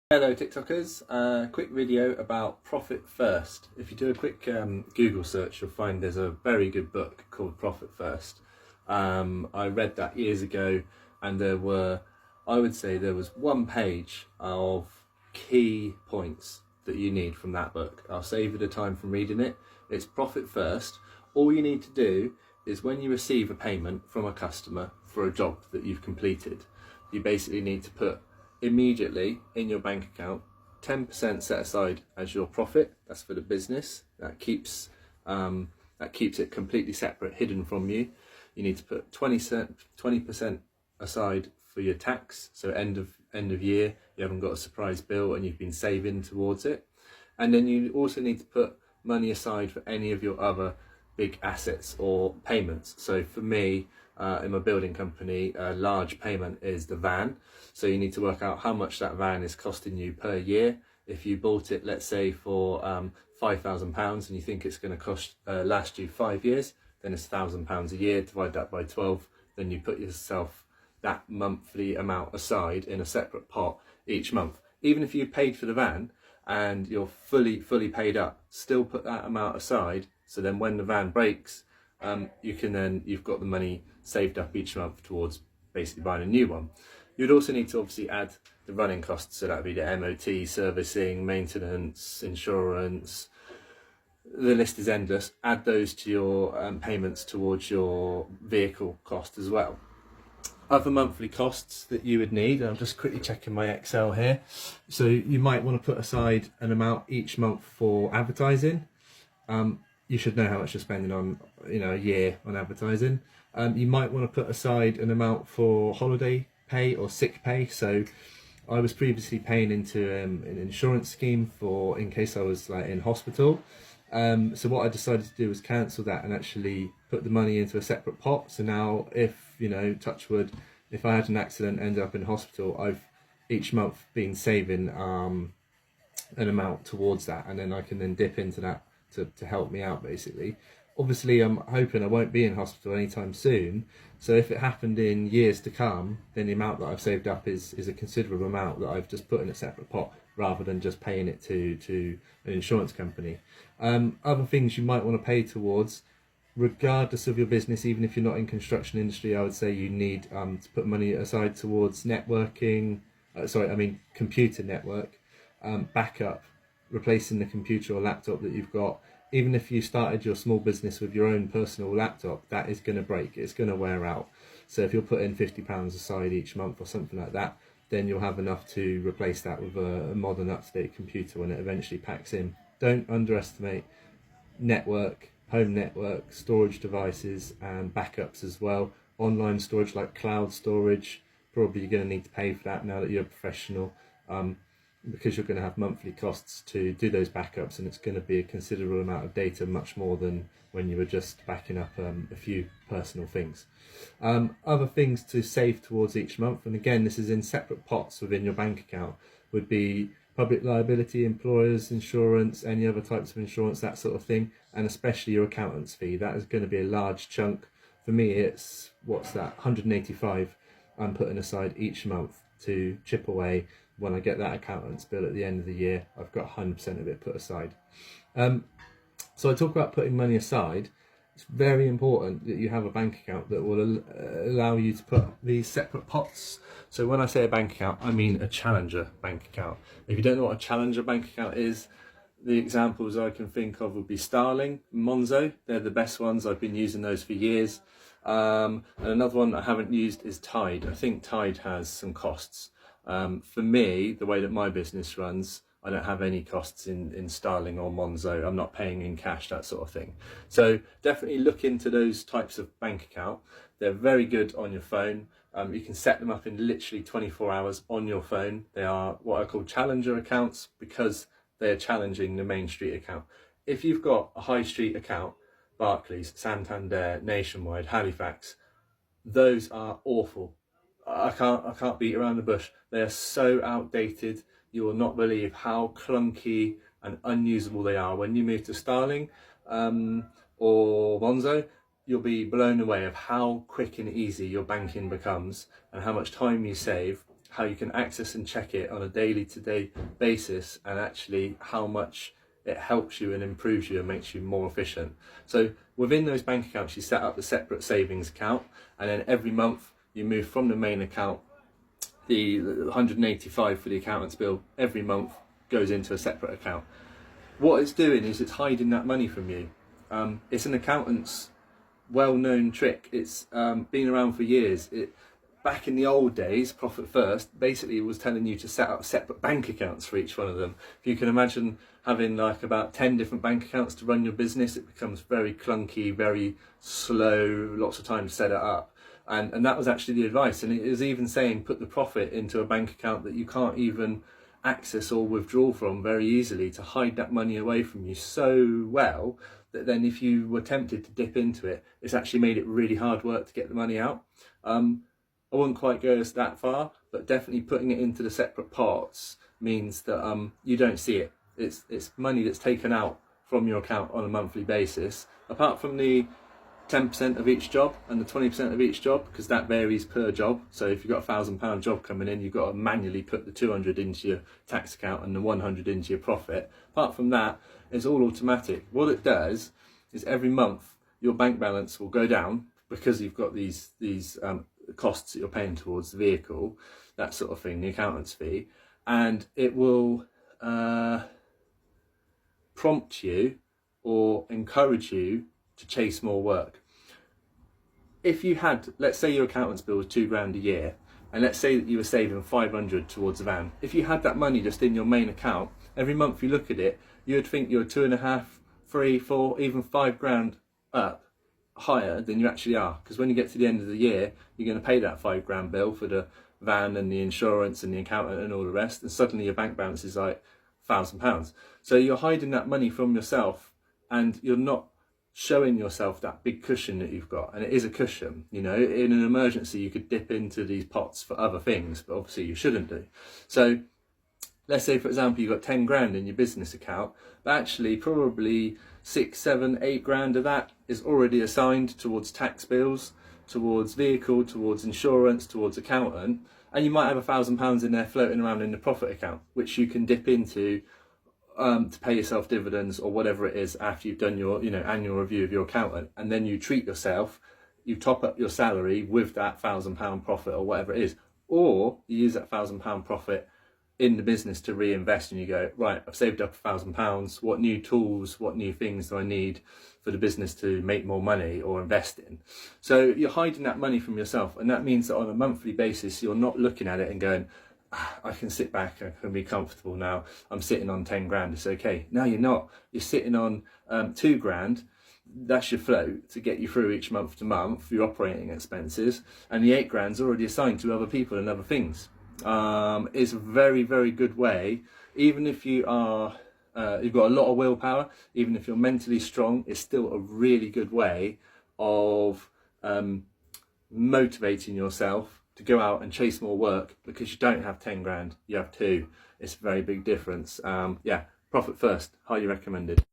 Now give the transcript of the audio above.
Hello TikTokers, quick video about Profit First. If you do a quick Google search, you'll find there's a very good book called Profit First. I read that years ago, and I would say there was one page of key points that you need from that book. I'll save you the time from reading it. It's Profit First. All you need to do is when you receive a payment from a customer for a job that you've completed, you basically need to put immediately in your bank account 10% set aside as your profit. That's for the business. That keeps it completely separate, hidden from you. You need to put 20% aside for your tax, so end of year you haven't got a surprise bill and you've been saving towards it. And then you also need to put money aside for any of your other big assets or payments. So for me, in my building company, a large payment is the van. So you need to work out how much that van is costing you per year. If you bought it, let's say for £5,000 and you think it's going to last you 5 years, then it's £1,000 a year. Divide that by 12, then you put yourself that monthly amount aside in a separate pot each month. Even if you paid for the van and you're fully paid up, still put that amount aside. So then when the van breaks, you've got the money saved up each month towards basically buying a new one. You'd also need to obviously add the running costs, so that would be the MOT, servicing, maintenance, insurance. The list is endless. Add those to your payments towards your vehicle cost as well. Other monthly costs that you would need, I'm just quickly checking my Excel here. So you might want to put aside an amount each month for advertising. You should know how much you're spending on, a year on advertising. You might want to put aside an amount for holiday pay or sick pay. So I was previously paying into an insurance scheme in case I was in hospital. So what I decided to do was cancel that and actually put the money into a separate pot. So now if, touch wood, if I had an accident, ended up in hospital, I've each month been saving an amount towards that, and then I can then dip into that to help me out basically. Obviously I'm hoping I won't be in hospital anytime soon, so if it happened in years to come, then the amount that I've saved up is a considerable amount that I've just put in a separate pot rather than just paying it to an insurance company. Other things you might want to pay towards, regardless of your business, even if you're not in construction industry, I would say you need to put money aside towards networking, computer network, backup, replacing the computer or laptop that you've got. Even if you started your small business with your own personal laptop, that is going to break, it's going to wear out. So if you're putting £50 aside each month or something like that, then you'll have enough to replace that with a modern up-to-date computer when it eventually packs in. Don't underestimate network, home network, storage devices and backups as well. Online storage like cloud storage, probably you're going to need to pay for that now that you're a professional, because you're going to have monthly costs to do those backups, and it's going to be a considerable amount of data, much more than when you were just backing up a few personal things. Other things to save towards each month, and again this is in separate pots within your bank account, would be public liability, employers insurance, any other types of insurance, that sort of thing, and especially your accountant's fee. That is going to be a large chunk. For me it's, what's that, 185 I'm putting aside each month to chip away. When I get that accountant's bill at the end of the year, I've got 100% of it put aside. So I talk about putting money aside. It's very important that you have a bank account that will allow you to put these separate pots. So when I say a bank account, I mean a Challenger bank account. If you don't know what a Challenger bank account is, the examples I can think of would be Starling, Monzo. They're the best ones. I've been using those for years. And another one I haven't used is Tide. I think Tide has some costs. For me, the way that my business runs, I don't have any costs in Starling or Monzo. I'm not paying in cash, that sort of thing. So definitely look into those types of bank account. They're very good on your phone. You can set them up in literally 24 hours on your phone. They are what I call Challenger accounts because they're challenging the Main Street account. If you've got a high street account, Barclays, Santander, Nationwide, Halifax, those are awful. I can't beat around the bush. They are so outdated. You will not believe how clunky and unusable they are. When you move to Starling or Monzo, you'll be blown away of how quick and easy your banking becomes and how much time you save, how you can access and check it on a daily to day basis, and actually how much it helps you and improves you and makes you more efficient. So within those bank accounts, you set up a separate savings account, and then every month you move from the main account, the 185 for the accountant's bill every month goes into a separate account. What it's doing is it's hiding that money from you. It's an accountant's well-known trick. It's been around for years. Back in the old days, Profit First basically was telling you to set up separate bank accounts for each one of them. If you can imagine having like about 10 different bank accounts to run your business, it becomes very clunky, very slow, lots of time to set it up. And that was actually the advice. And it is even saying put the profit into a bank account that you can't even access or withdraw from very easily, to hide that money away from you so well that then if you were tempted to dip into it, it's actually made it really hard work to get the money out. I wouldn't quite go that far, but definitely putting it into the separate pots means that you don't see it. It's money that's taken out from your account on a monthly basis, apart from the 10% of each job and the 20% of each job, because that varies per job. So if you've got £1,000 job coming in, you've got to manually put the 200 into your tax account and the 100 into your profit. Apart from that, it's all automatic. What it does is every month your bank balance will go down because you've got these costs that you're paying towards the vehicle, that sort of thing, the accountant's fee, and it will prompt you or encourage you to chase more work. If you had, let's say your accountant's bill was £2,000 a year, and let's say that you were saving 500 towards a van. If you had that money just in your main account, every month you look at it, you'd think you're 2.5, 3, 4, even £5,000 up higher than you actually are. Because when you get to the end of the year, you're going to pay that £5,000 bill for the van and the insurance and the accountant and all the rest, and suddenly your bank balance is like £1,000. So you're hiding that money from yourself, and you're not showing yourself that big cushion that you've got. And it is a cushion, you know. In an emergency you could dip into these pots for other things, but obviously you shouldn't do. So let's say, for example, you've got 10 grand in your business account, but actually probably 6, 7, 8 grand of that is already assigned towards tax bills, towards vehicle, towards insurance, towards accountant, and you might have £1,000 in there floating around in the profit account, which you can dip into to pay yourself dividends or whatever it is after you've done your annual review of your accountant. And then you treat yourself, you top up your salary with that £1,000 profit or whatever it is, or you use that £1,000 profit in the business to reinvest, and you go, right, I've saved up £1,000, what new tools, what new things do I need for the business to make more money or invest in? So you're hiding that money from yourself, and that means that on a monthly basis you're not looking at it and going, I can sit back, I can be comfortable now, I'm sitting on 10 grand, it's okay. No, you're not. You're sitting on 2 grand. That's your float to get you through each month to month, your operating expenses, and the 8 grand's already assigned to other people and other things. It's a very, very good way, even if you are you've got a lot of willpower, even if you're mentally strong, it's still a really good way of motivating yourself to go out and chase more work, because you don't have 10 grand, you have 2. It's a very big difference. Yeah, Profit First, highly recommended.